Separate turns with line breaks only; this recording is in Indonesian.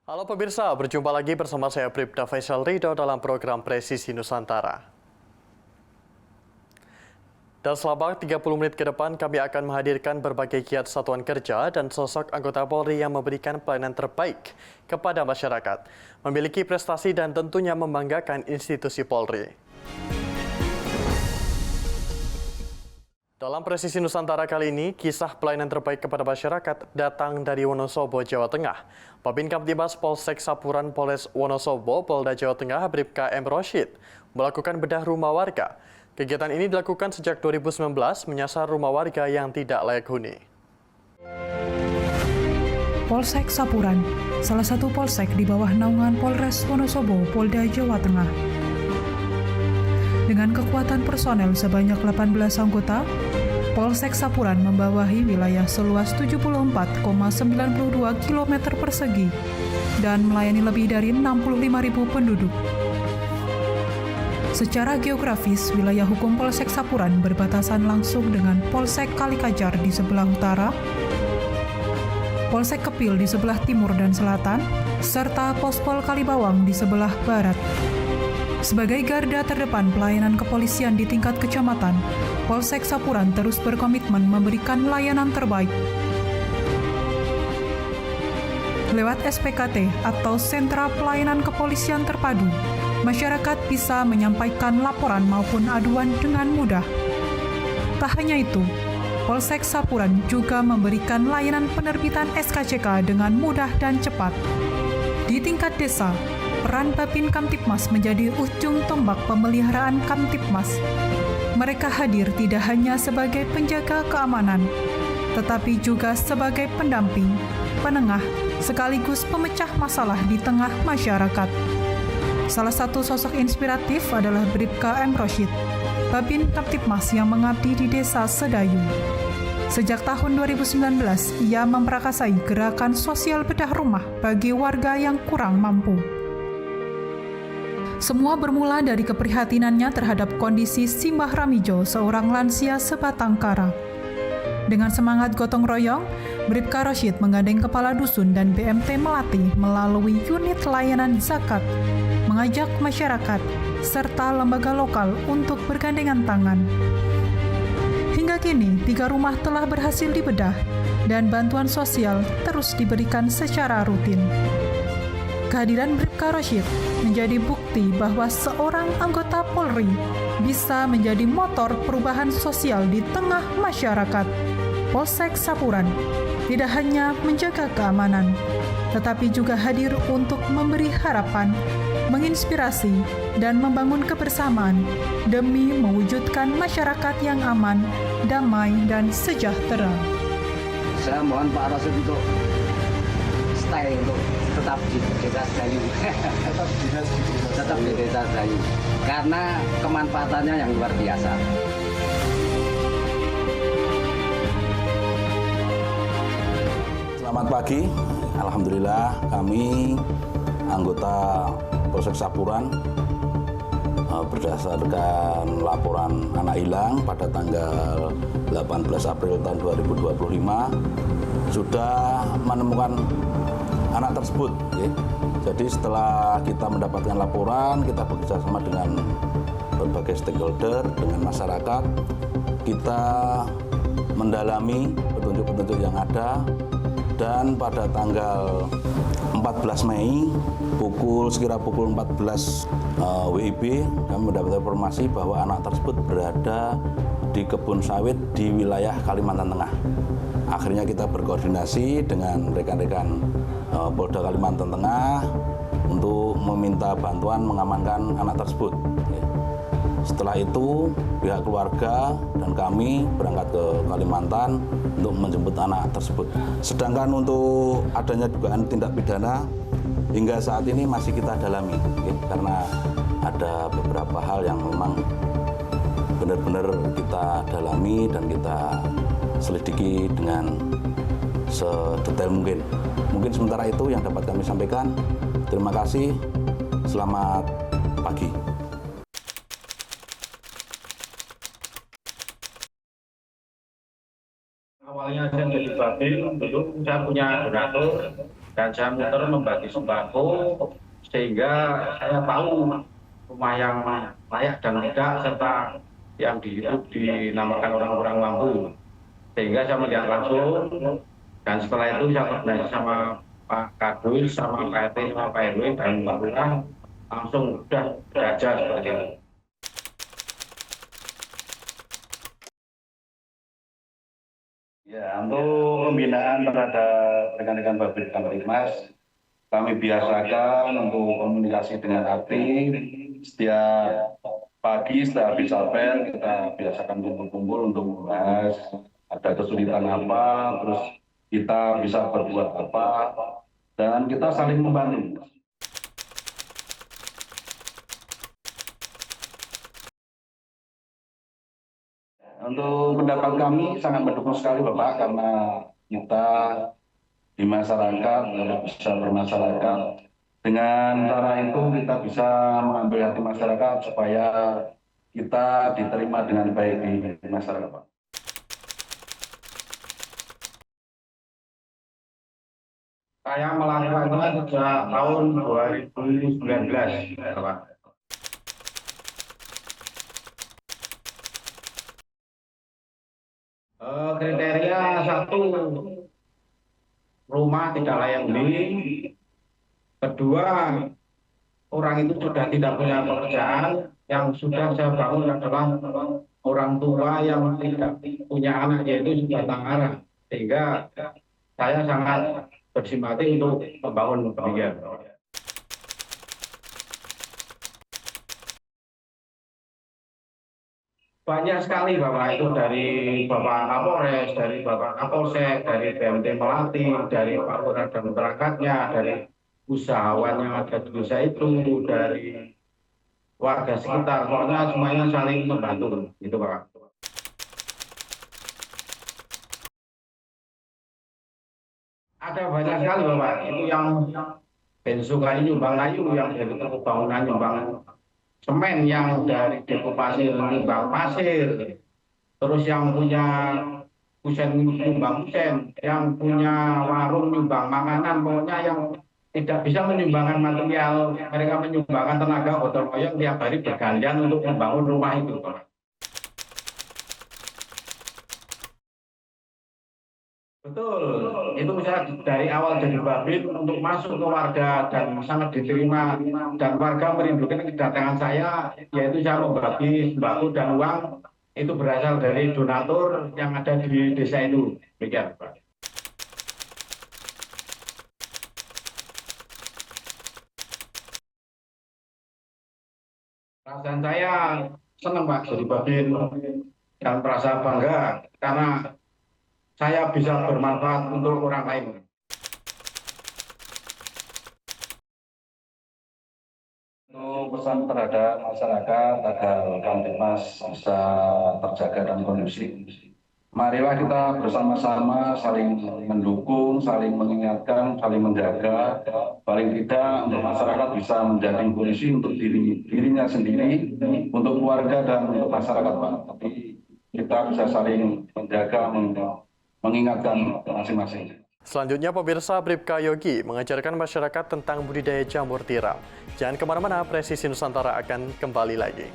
Halo pemirsa, berjumpa lagi bersama saya Bribda Faisal Ridho dalam program Presisi Nusantara. Dan selama 30 menit ke depan kami akan menghadirkan berbagai kiat satuan kerja dan sosok anggota Polri yang memberikan pelayanan terbaik kepada masyarakat, memiliki prestasi dan tentunya membanggakan institusi Polri. Dalam Presisi Nusantara kali ini, kisah pelayanan terbaik kepada masyarakat datang dari Wonosobo, Jawa Tengah. Babin Kamtibmas Polsek Sapuran Polres Wonosobo, Polda Jawa Tengah, Bribka M. Roshid, melakukan bedah rumah warga. Kegiatan ini dilakukan sejak 2019 menyasar rumah warga yang tidak layak huni.
Polsek Sapuran, salah satu polsek di bawah naungan Polres Wonosobo, Polda Jawa Tengah. Dengan kekuatan personel sebanyak 18 anggota, Polsek Sapuran membawahi wilayah seluas 74,92 km persegi dan melayani lebih dari 65.000 penduduk. Secara geografis, wilayah hukum Polsek Sapuran berbatasan langsung dengan Polsek Kalikajar di sebelah utara, Polsek Kepil di sebelah timur dan selatan, serta Pospol Kalibawang di sebelah barat. Sebagai garda terdepan pelayanan kepolisian di tingkat kecamatan, Polsek Sapuran terus berkomitmen memberikan layanan terbaik. Lewat SPKT atau Sentra Pelayanan Kepolisian Terpadu, masyarakat bisa menyampaikan laporan maupun aduan dengan mudah. Tak hanya itu, Polsek Sapuran juga memberikan layanan penerbitan SKCK dengan mudah dan cepat. Di tingkat desa, peran Babin Kamtibmas menjadi ujung tombak pemeliharaan Kamtibmas. Mereka hadir tidak hanya sebagai penjaga keamanan, tetapi juga sebagai pendamping, penengah, sekaligus pemecah masalah di tengah masyarakat. Salah satu sosok inspiratif adalah Bribka M. Roshid, Babin Kamtibmas yang mengabdi di Desa Sedayu. Sejak tahun 2019, ia memperakasai gerakan sosial bedah rumah bagi warga yang kurang mampu. Semua bermula dari keprihatinannya terhadap kondisi Simbah Ramijo, seorang lansia sebatang kara. Dengan semangat gotong royong, Bribka Roshid menggandeng kepala dusun dan BMT Melati melalui unit layanan zakat, mengajak masyarakat serta lembaga lokal untuk bergandengan tangan. Hingga kini, 3 rumah telah berhasil dibedah dan bantuan sosial terus diberikan secara rutin. Kehadiran Bribka Roshid menjadi bukti bahwa seorang anggota Polri bisa menjadi motor perubahan sosial di tengah masyarakat. Polsek Sapuran tidak hanya menjaga keamanan, tetapi juga hadir untuk memberi harapan, menginspirasi, dan membangun kebersamaan demi mewujudkan masyarakat yang aman, damai, dan sejahtera.
Saya mohon Pak Roshid untuk stay untuk tetap di Desa Sedayu. tetap di Desa Sedayu. Karena kemanfaatannya yang luar biasa.
Selamat pagi, alhamdulillah kami anggota Polsek Sapuran berdasarkan laporan anak hilang pada tanggal 18 April tahun 2025 sudah menemukan anak tersebut. Jadi setelah kita mendapatkan laporan, kita bekerjasama dengan berbagai stakeholder, dengan masyarakat, kita mendalami petunjuk-petunjuk yang ada. Dan pada tanggal 14 Mei sekira pukul 14 WIB kami mendapat informasi bahwa anak tersebut berada di kebun sawit di wilayah Kalimantan Tengah. Akhirnya kita berkoordinasi dengan rekan-rekan Polda Kalimantan Tengah untuk meminta bantuan mengamankan anak tersebut. Setelah itu, pihak keluarga dan kami berangkat ke Kalimantan untuk menjemput anak tersebut. Sedangkan untuk adanya dugaan tindak pidana, hingga saat ini masih kita dalami, karena ada beberapa hal yang memang benar-benar kita dalami dan kita selidiki dengan sedetail mungkin. Mungkin sementara itu yang dapat kami sampaikan. Terima kasih, selamat pagi.
Awalnya saya jadi Babin, dulu saya punya donatur, dan saya muter membagi sembako sehingga saya tahu rumah yang layak dan tidak serta yang di YouTube dinamakan orang-orang mampu, sehingga saya melihat langsung dan setelah itu saya koordinasi sama Pak Kadus, sama Pak RT, sama Pak RW dan Pak Lurah, langsung udah belajar seperti itu.
Ya, untuk pembinaan terhadap rekan-rekan pabrik Kamtibmas, kami biasakan untuk komunikasi dengan aktif. Setiap pagi setelah habis apel, kita biasakan kumpul-kumpul untuk membahas ada kesulitan apa, terus kita bisa berbuat apa, dan kita saling membantu. Untuk pendapat kami sangat mendukung sekali Bapak, karena kita di masyarakat bisa bermasyarakat. Dengan cara itu kita bisa mengambil hati masyarakat supaya kita diterima dengan baik di masyarakat, Pak.
Saya melakukannya sejak tahun 2019, Pak. Kriteria satu, rumah tidak layak huni. Kedua, orang itu sudah tidak punya pekerjaan. Yang sudah saya bangun adalah orang tua yang tidak punya anak, yaitu sebatang kara. Sehingga saya sangat bersimpati untuk membangun demikian. Banyak sekali Bapak, itu dari Bapak Kapolres, dari Bapak Kapolsek, dari BMT Melati, dari Pak Lurah dan perangkatnya, dari usahawan yang ada di desa itu, dari warga sekitar, pokoknya semuanya saling membantu, gitu Pak. Ada banyak sekali Bapak, itu yang bensu kayu, nyumbang kayu, yang dari bangunan nyumbang semen, yang dari depo pasir nyumbang pasir, terus yang punya kusen nyumbang kusen, yang punya warung nyumbang makanan, pokoknya yang tidak bisa menyumbangkan material, mereka menyumbangkan tenaga gotong royong tiap hari bergantian untuk membangun rumah itu. Betul, itu misalnya dari awal jadi babin untuk masuk ke warga dan sangat diterima, dan warga merindukan kedatangan saya, yaitu saya membagi sembako dan uang itu berasal dari donatur yang ada di desa itu. Demikian, Pak. Perasaan saya senang Pak jadi babin dan merasa bangga karena saya bisa bermanfaat untuk orang lain.
Untuk pesan terhadap masyarakat agar Kamtibmas bisa terjaga dan kondusif, marilah kita bersama-sama saling mendukung, saling mengingatkan, saling menjaga. Paling tidak untuk masyarakat bisa menjadi polisi untuk dirinya sendiri, untuk keluarga dan untuk masyarakat, Pak. Tapi kita bisa saling menjaga, mengingatkan masing-masing.
Selanjutnya, pemirsa, Bribka Yogi mengajarkan masyarakat tentang budidaya jamur tiram. Jangan kemana-mana, Presisi Nusantara akan kembali lagi.